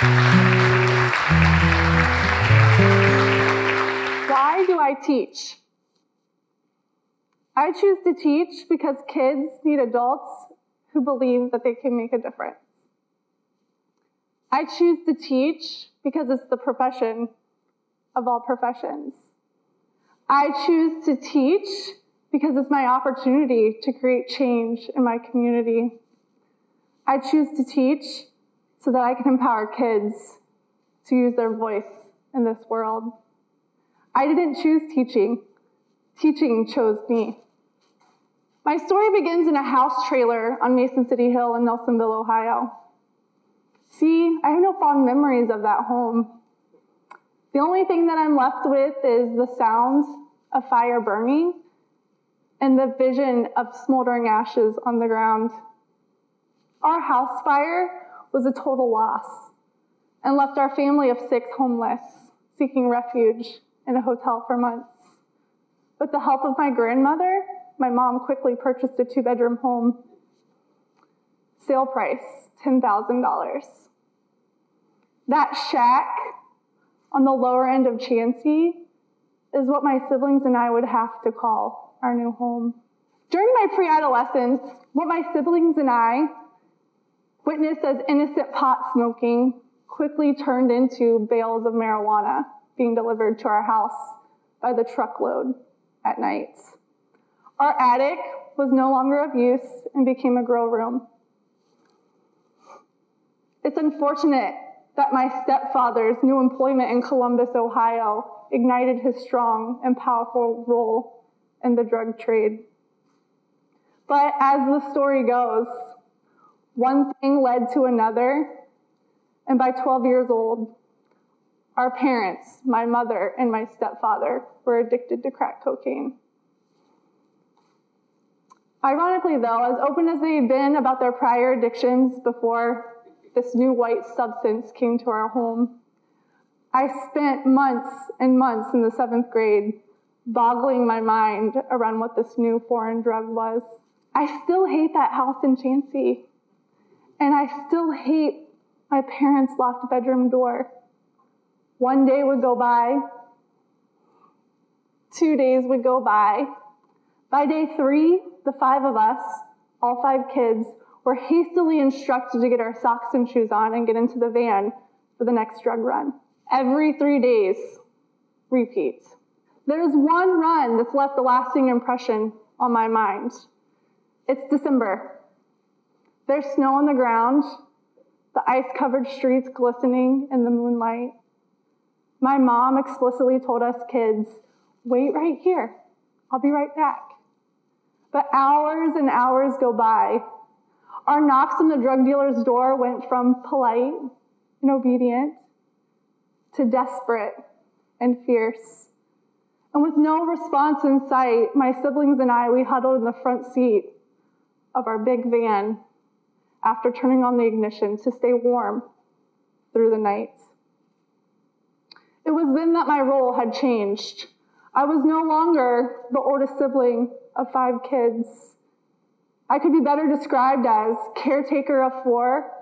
Why do I teach? I choose to teach because kids need adults who believe that they can make a difference. I choose to teach because it's the profession of all professions. I choose to teach because it's my opportunity to create change in my community. I choose to teach so that I can empower kids to use their voice in this world. I didn't choose teaching. Teaching chose me. My story begins in a house trailer on Mason City Hill in Nelsonville, Ohio. See, I have no fond memories of that home. The only thing that I'm left with is the sound of fire burning and the vision of smoldering ashes on the ground. Our house fire was a total loss and left our family of 6 homeless, seeking refuge in a hotel for months. With the help of my grandmother, my mom quickly purchased a 2-bedroom home. Sale price, $10,000. That shack on the lower end of Chansey is what my siblings and I would have to call our new home. During my pre-adolescence, what my siblings and I witnessed as innocent pot smoking quickly turned into bales of marijuana being delivered to our house by the truckload at night. Our attic was no longer of use and became a grow room. It's unfortunate that my stepfather's new employment in Columbus, Ohio, ignited his strong and powerful role in the drug trade. But as the story goes, one thing led to another, and by 12 years old, our parents, my mother and my stepfather, were addicted to crack cocaine. Ironically, though, as open as they had been about their prior addictions before this new white substance came to our home, I spent months and months in the 7th grade boggling my mind around what this new foreign drug was. I still hate that house in Chansey, and I still hate my parents' locked bedroom door. One day would go by, 2 days would go by. By day 3, the 5 of us, all 5 kids, were hastily instructed to get our socks and shoes on and get into the van for the next drug run. Every 3 days, repeat. There's one run that's left a lasting impression on my mind. It's December. There's snow on the ground, the ice-covered streets glistening in the moonlight. My mom explicitly told us kids, "Wait right here, I'll be right back." But hours and hours go by. Our knocks on the drug dealer's door went from polite and obedient to desperate and fierce. And with no response in sight, my siblings and I, we huddled in the front seat of our big van after turning on the ignition to stay warm through the night. It was then that my role had changed. I was no longer the oldest sibling of 5 kids. I could be better described as caretaker of 4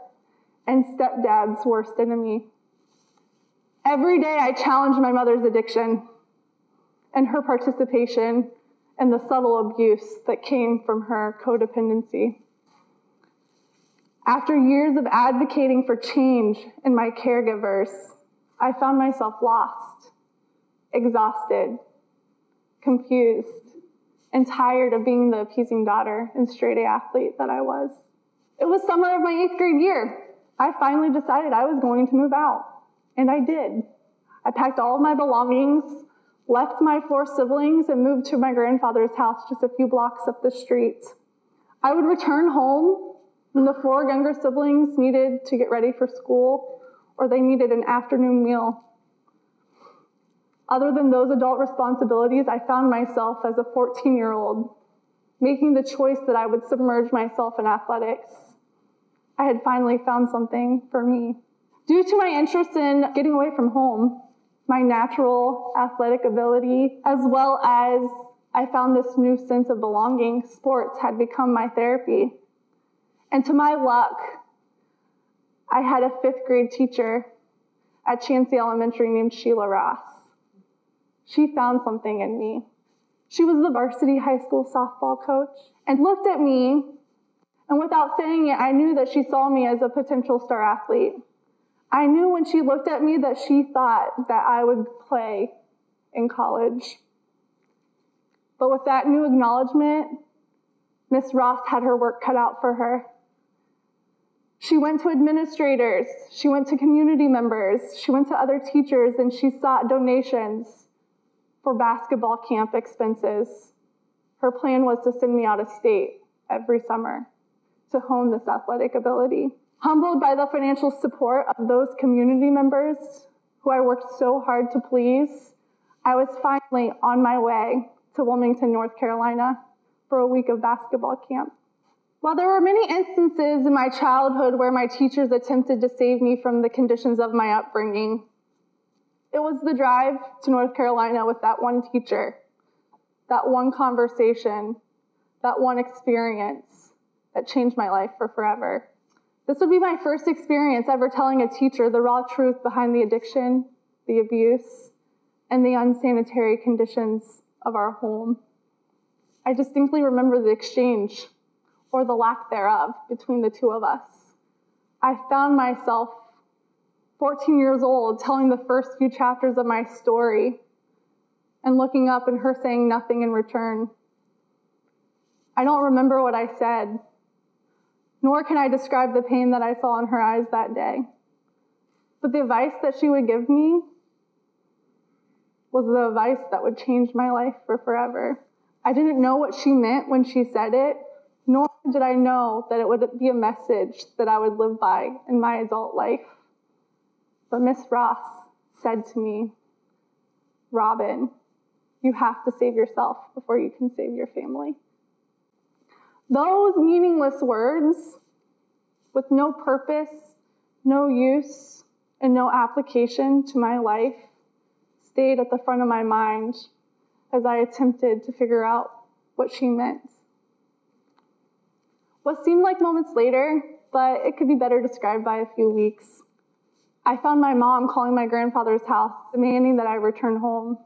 and stepdad's worst enemy. Every day I challenged my mother's addiction and her participation in the subtle abuse that came from her codependency. After years of advocating for change in my caregivers, I found myself lost, exhausted, confused, and tired of being the appeasing daughter and straight-A athlete that I was. It was summer of my 8th grade year. I finally decided I was going to move out, and I did. I packed all of my belongings, left my 4 siblings, and moved to my grandfather's house just a few blocks up the street. I would return home when the 4 younger siblings needed to get ready for school or they needed an afternoon meal. Other than those adult responsibilities, I found myself as a 14-year-old making the choice that I would submerge myself in athletics. I had finally found something for me. Due to my interest in getting away from home, my natural athletic ability, as well as I found this new sense of belonging, sports had become my therapy. And to my luck, I had a 5th grade teacher at Chansey Elementary named Sheila Ross. She found something in me. She was the varsity high school softball coach and looked at me, and without saying it, I knew that she saw me as a potential star athlete. I knew when she looked at me that she thought that I would play in college. But with that new acknowledgement, Miss Ross had her work cut out for her. She went to administrators, she went to community members, she went to other teachers, and she sought donations for basketball camp expenses. Her plan was to send me out of state every summer to hone this athletic ability. Humbled by the financial support of those community members who I worked so hard to please, I was finally on my way to Wilmington, North Carolina for a week of basketball camp. While there were many instances in my childhood where my teachers attempted to save me from the conditions of my upbringing, it was the drive to North Carolina with that one teacher, that one conversation, that one experience that changed my life for forever. This would be my first experience ever telling a teacher the raw truth behind the addiction, the abuse, and the unsanitary conditions of our home. I distinctly remember the exchange, or the lack thereof, between the two of us. I found myself 14 years old telling the first few chapters of my story and looking up and her saying nothing in return. I don't remember what I said, nor can I describe the pain that I saw in her eyes that day. But the advice that she would give me was the advice that would change my life for forever. I didn't know what she meant when she said it, nor did I know that it would be a message that I would live by in my adult life. But Miss Ross said to me, "Robin, you have to save yourself before you can save your family." Those meaningless words, with no purpose, no use, and no application to my life, stayed at the front of my mind as I attempted to figure out what she meant. What seemed like moments later, but it could be better described by a few weeks, I found my mom calling my grandfather's house, demanding that I return home.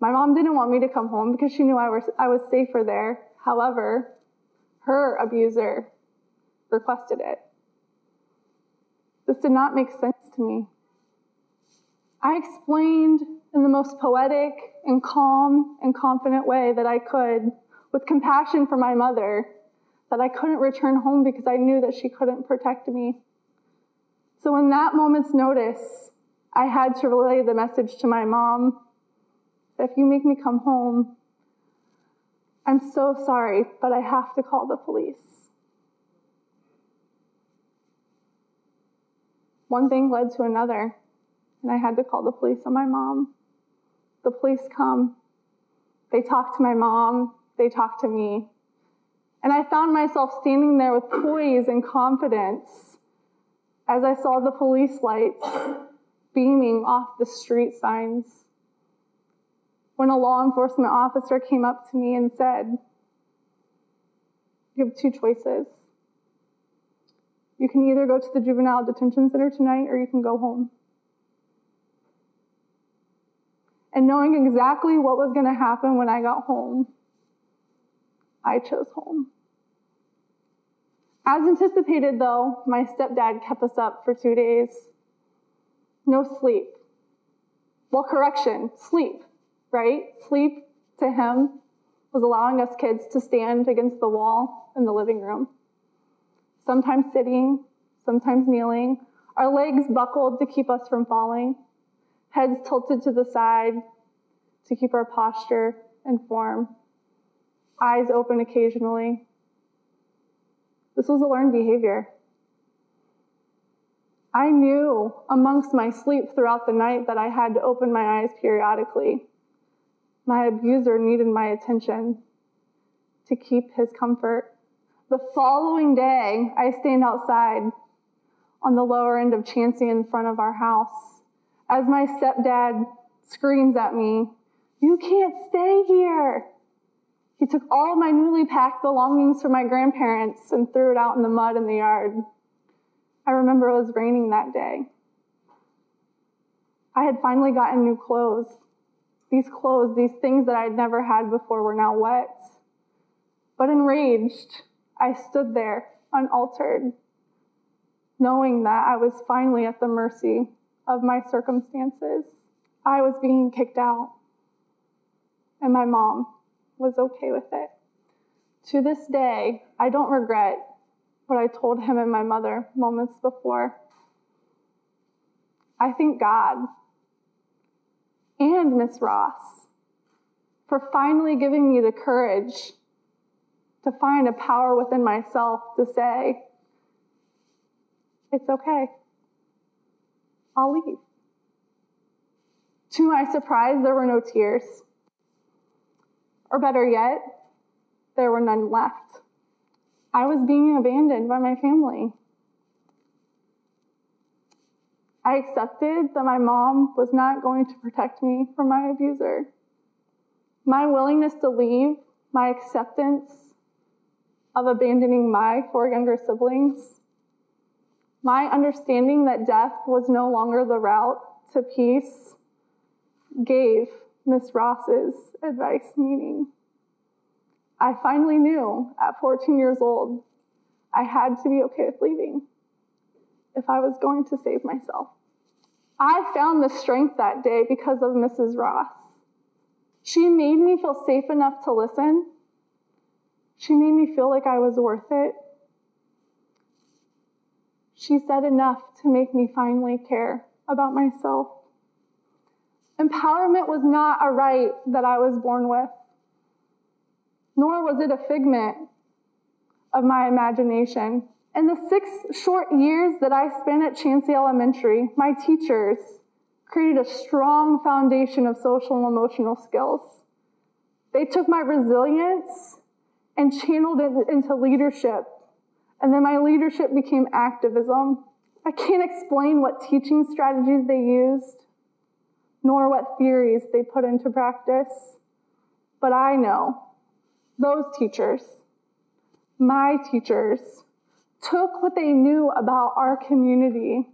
My mom didn't want me to come home because she knew I was safer there. However, her abuser requested it. This did not make sense to me. I explained in the most poetic and calm and confident way that I could, with compassion for my mother, that I couldn't return home because I knew that she couldn't protect me. So in that moment's notice, I had to relay the message to my mom that if you make me come home, I'm so sorry, but I have to call the police. One thing led to another, and I had to call the police on my mom. The police come. They talk to my mom. They talk to me. And I found myself standing there with poise and confidence as I saw the police lights beaming off the street signs, when a law enforcement officer came up to me and said, "You have two choices. You can either go to the juvenile detention center tonight or you can go home." And knowing exactly what was going to happen when I got home, I chose home. As anticipated, though, my stepdad kept us up for 2 days. No sleep. Well, correction, sleep, right? Sleep to him was allowing us kids to stand against the wall in the living room. Sometimes sitting, sometimes kneeling, our legs buckled to keep us from falling, heads tilted to the side to keep our posture and form, eyes open occasionally. This was a learned behavior. I knew amongst my sleep throughout the night that I had to open my eyes periodically. My abuser needed my attention to keep his comfort. The following day, I stand outside on the lower end of Chansey in front of our house as my stepdad screams at me, "You can't stay here." He took all of my newly packed belongings from my grandparents and threw it out in the mud in the yard. I remember it was raining that day. I had finally gotten new clothes. These clothes, these things that I'd never had before, were now wet. But enraged, I stood there, unaltered, knowing that I was finally at the mercy of my circumstances. I was being kicked out, and my mom was okay with it. To this day, I don't regret what I told him and my mother moments before. I thank God and Miss Ross for finally giving me the courage to find a power within myself to say, it's okay, I'll leave. To my surprise, there were no tears. Or better yet, there were none left. I was being abandoned by my family. I accepted that my mom was not going to protect me from my abuser. My willingness to leave, my acceptance of abandoning my 4 younger siblings, my understanding that death was no longer the route to peace, gave Miss Ross's advice meaning. I finally knew at 14 years old I had to be okay with leaving if I was going to save myself. I found the strength that day because of Mrs. Ross. She made me feel safe enough to listen. She made me feel like I was worth it. She said enough to make me finally care about myself. Empowerment was not a right that I was born with, nor was it a figment of my imagination. In the 6 short years that I spent at Chansey Elementary, my teachers created a strong foundation of social and emotional skills. They took my resilience and channeled it into leadership, and then my leadership became activism. I can't explain what teaching strategies they used, nor what theories they put into practice, but I know those teachers, my teachers, took what they knew about our community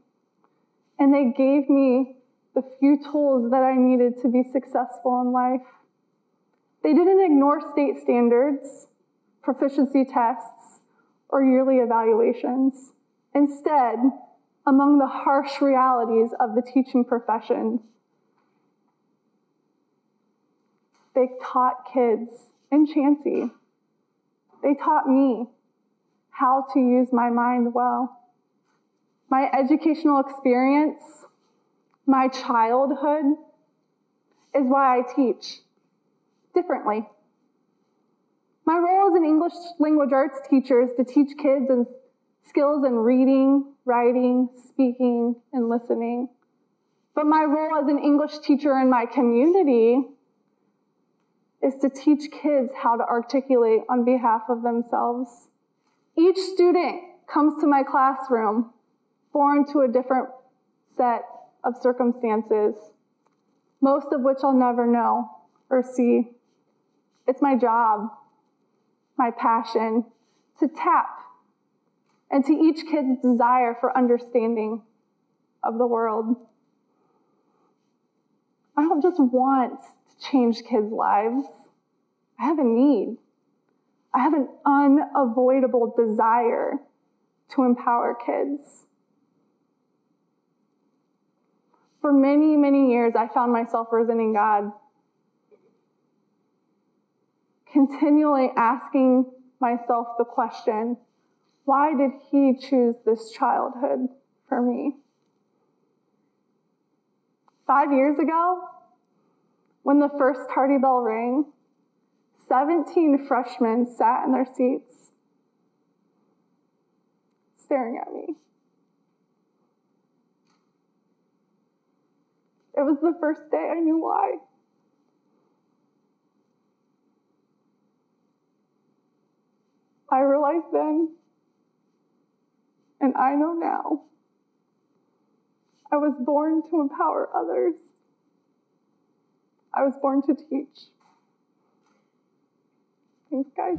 and they gave me the few tools that I needed to be successful in life. They didn't ignore state standards, proficiency tests, or yearly evaluations. Instead, among the harsh realities of the teaching profession, they taught kids in Chansey. They taught me how to use my mind well. My educational experience, my childhood, is why I teach differently. My role as an English language arts teacher is to teach kids skills in reading, writing, speaking, and listening. But my role as an English teacher in my community is to teach kids how to articulate on behalf of themselves. Each student comes to my classroom born to a different set of circumstances, most of which I'll never know or see. It's my job, my passion, to tap into each kid's desire for understanding of the world. I don't just want to change kids' lives. I have a need. I have an unavoidable desire to empower kids. For many, many years, I found myself resenting God, continually asking myself the question, why did He choose this childhood for me? 5 years ago, when the first tardy bell rang, 17 freshmen sat in their seats, staring at me. It was the first day I knew why. I realized then, and I know now, I was born to empower others. I was born to teach. Thanks, guys.